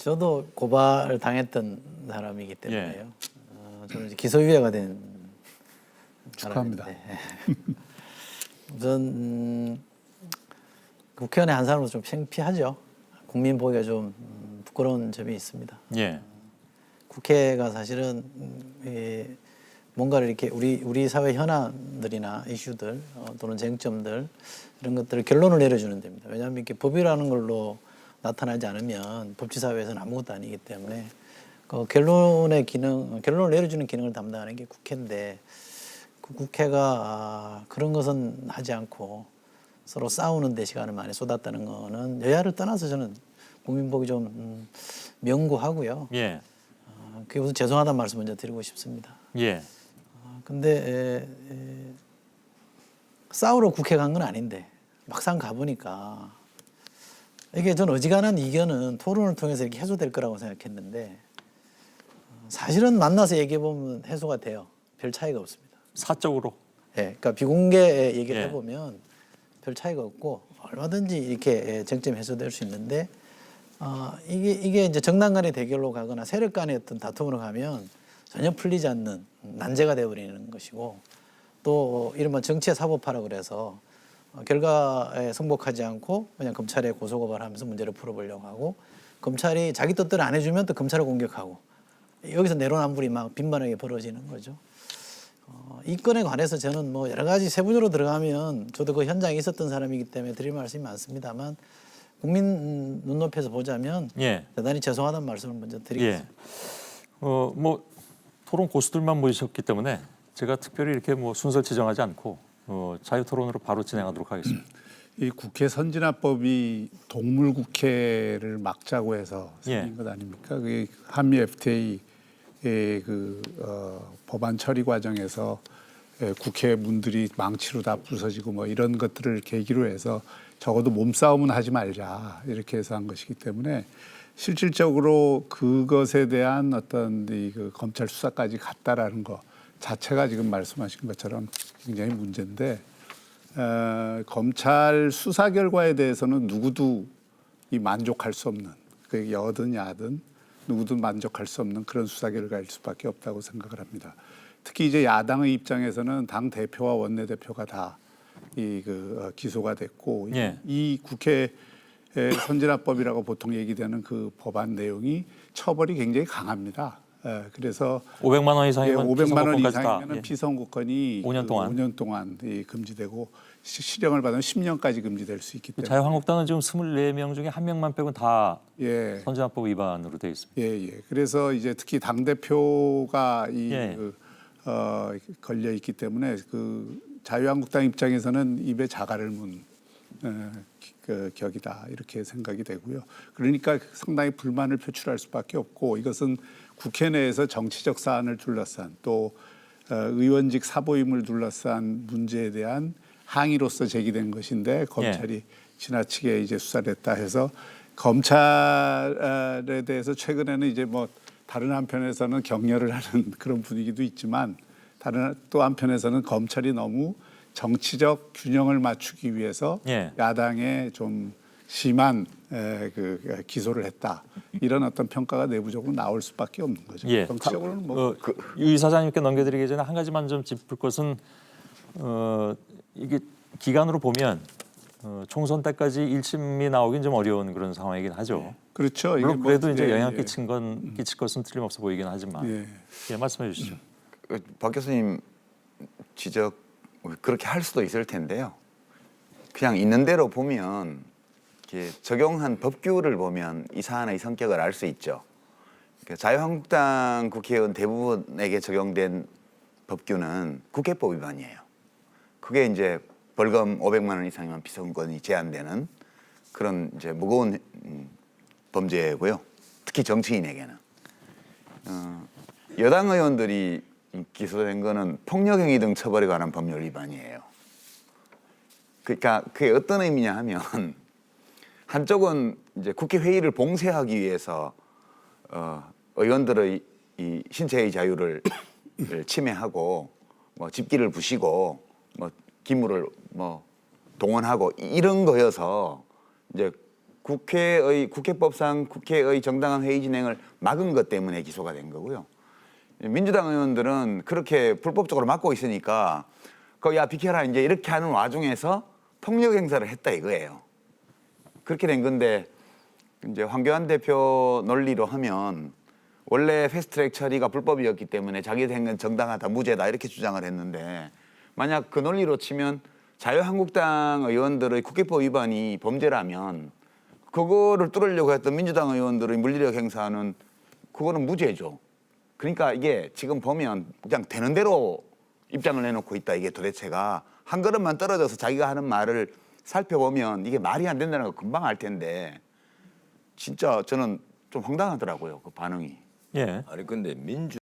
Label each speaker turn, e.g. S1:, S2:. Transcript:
S1: 저도 고발을 당했던 사람이기 때문에요.
S2: 예.
S1: 저는 이제 기소유예가 된
S3: 축하합니다.
S1: 사람인데 우선 국회의원의 한 사람으로 좀 창피하죠. 국민 보기가 좀 부끄러운 점이 있습니다.
S2: 예.
S1: 국회가 사실은 뭔가를 이렇게 우리 사회 현안들이나 이슈들 또는 쟁점들 이런 것들을 결론을 내려주는 데입니다. 왜냐하면 이렇게 법이라는 걸로 나타나지 않으면 법치사회에서는 아무것도 아니기 때문에 그 결론의 기능, 결론을 내려주는 기능을 담당하는 게 국회인데 그 국회가 그런 것은 하지 않고 서로 싸우는 데 시간을 많이 쏟았다는 거는 여야를 떠나서 저는 국민 보기 좀 명구하고요.
S2: 예.
S1: 그게 우선 죄송하다는 말씀 먼저 드리고 싶습니다.
S2: 예.
S1: 근데 싸우러 국회 간 건 아닌데 막상 가보니까 이게 전 어지간한 이견은 토론을 통해서 이렇게 해소될 거라고 생각했는데 사실은 만나서 얘기해 보면 해소가 돼요. 별 차이가 없습니다.
S2: 사적으로.
S1: 예, 그러니까 비공개 얘기를
S2: 예.
S1: 해보면 별 차이가 없고 얼마든지 이렇게 쟁점이 해소될 수 있는데 이게 이제 정당 간의 대결로 가거나 세력 간의 어떤 다툼으로 가면 전혀 풀리지 않는 난제가 되어버리는 것이고 또 이른바 정치의 사법화라 그래서 결과에 승복하지 않고 그냥 검찰에 고소고발하면서 문제를 풀어보려고 하고 검찰이 자기 뜻대로 안 해주면 또 검찰을 공격하고 여기서 내로남불이 막 빈번하게 벌어지는 거죠. 이 건에 관해서 저는 뭐 여러 가지 세부적으로 들어가면 저도 그 현장에 있었던 사람이기 때문에 드릴 말씀이 많습니다만 국민 눈높이에서 보자면
S2: 예.
S1: 대단히 죄송하다는 말씀을 먼저 드리겠습니다.
S2: 예. 뭐 토론 고수들만 모이셨기 때문에 제가 특별히 이렇게 뭐 순서를 지정하지 않고 자유 토론으로 바로 진행하도록 하겠습니다.
S3: 이 국회 선진화법이 동물국회를 막자고 해서 생긴
S2: 예.
S3: 것 아닙니까? 그게 한미 FTA의 법안 처리 과정에서 국회 문들이 망치로 다 부서지고 뭐 이런 것들을 계기로 해서 적어도 몸싸움은 하지 말자 이렇게 해서 한 것이기 때문에 실질적으로 그것에 대한 어떤 그 검찰 수사까지 갔다라는 것 자체가 지금 말씀하신 것처럼 굉장히 문제인데 검찰 수사 결과에 대해서는 누구도 만족할 수 없는 그 여든 야든 누구도 만족할 수 없는 그런 수사 결과일 수밖에 없다고 생각을 합니다. 특히 이제 야당의 입장에서는 당 대표와 원내대표가 다 기소가 됐고
S2: 예.
S3: 이 국회 선진화법이라고 보통 얘기되는 그 법안 내용이 처벌이 굉장히 강합니다. 그래서
S2: 500만 원 이상이면
S3: 500만 원
S2: 피선거권까지 다.
S3: 이상이면
S2: 예.
S3: 피선거권이
S2: 5년 동안.
S3: 5년 동안 금지되고 실형을 받으면 10년까지 금지될 수 있기 때문에
S2: 자유한국당은 지금 24명 중에 한 명만 빼고는 다
S3: 예.
S2: 선진화법 위반으로 되어 있습니다.
S3: 예. 그래서 이제 특히 당 대표가
S2: 예.
S3: 걸려 있기 때문에 그 자유한국당 입장에서는 입에 자갈을 문 그 격이다 이렇게 생각이 되고요. 그러니까 상당히 불만을 표출할 수밖에 없고 이것은 국회 내에서 정치적 사안을 둘러싼 또 의원직 사보임을 둘러싼 문제에 대한 항의로서 제기된 것인데 검찰이 지나치게 이제 수사를 했다 해서 검찰에 대해서 최근에는 이제 뭐 다른 한편에서는 격려를 하는 그런 분위기도 있지만 다른 또 한편에서는 검찰이 너무 정치적 균형을 맞추기 위해서
S2: 예.
S3: 야당에 좀 심한 기소를 했다 이런 어떤 평가가 내부적으로 나올 수밖에 없는 거죠.
S2: 예.
S3: 정치적으로는 뭐
S2: 유 이사장님께 넘겨드리기 전에 한 가지만 좀 짚을 것은 이게 기간으로 보면 총선 때까지 1심이 나오긴 좀 어려운 그런 상황이긴 하죠.
S3: 그렇죠.
S2: 물론
S3: 이게
S2: 그래도 이제
S3: 예,
S2: 영향
S3: 예.
S2: 끼칠 것은 틀림없어 보이긴 하지만
S3: 예.
S2: 말씀해 주시죠.
S4: 박 교수님 지적 그렇게 할 수도 있을 텐데요. 그냥 있는 대로 보면 이렇게 적용한 법규를 보면 이 사안의 성격을 알 수 있죠. 그러니까 자유한국당 국회의원 대부분에게 적용된 법규는 국회법 위반이에요. 그게 이제 벌금 500만 원 이상이면 피선권이 제한되는 그런 이제 무거운 범죄고요. 특히 정치인에게는 여당 의원들이 기소된 거는 폭력행위 등 처벌에 관한 법률 위반이에요. 그러니까 그게 어떤 의미냐 하면 한쪽은 이제 국회 회의를 봉쇄하기 위해서 의원들의 이 신체의 자유를 침해하고 뭐 집기를 부시고 뭐 기물을 뭐 동원하고 이런 거여서 이제 국회법상 국회의 정당한 회의 진행을 막은 것 때문에 기소가 된 거고요. 민주당 의원들은 그렇게 불법적으로 막고 있으니까 야 비켜라 이제 이렇게 하는 와중에서 폭력 행사를 했다 이거예요. 그렇게 된 건데 이제 황교안 대표 논리로 하면 원래 패스트트랙 처리가 불법이었기 때문에 자기 생은 정당하다 무죄다 이렇게 주장을 했는데 만약 그 논리로 치면 자유한국당 의원들의 국회법 위반이 범죄라면 그거를 뚫으려고 했던 민주당 의원들의 물리력 행사는 그거는 무죄죠. 그러니까 이게 지금 보면 그냥 되는 대로 입장을 내놓고 있다. 이게 도대체가 한 걸음만 떨어져서 자기가 하는 말을 살펴보면 이게 말이 안 된다는 거 금방 알 텐데 진짜 저는 좀 황당하더라고요. 그 반응이.
S2: 예.
S5: 아니 근데 민주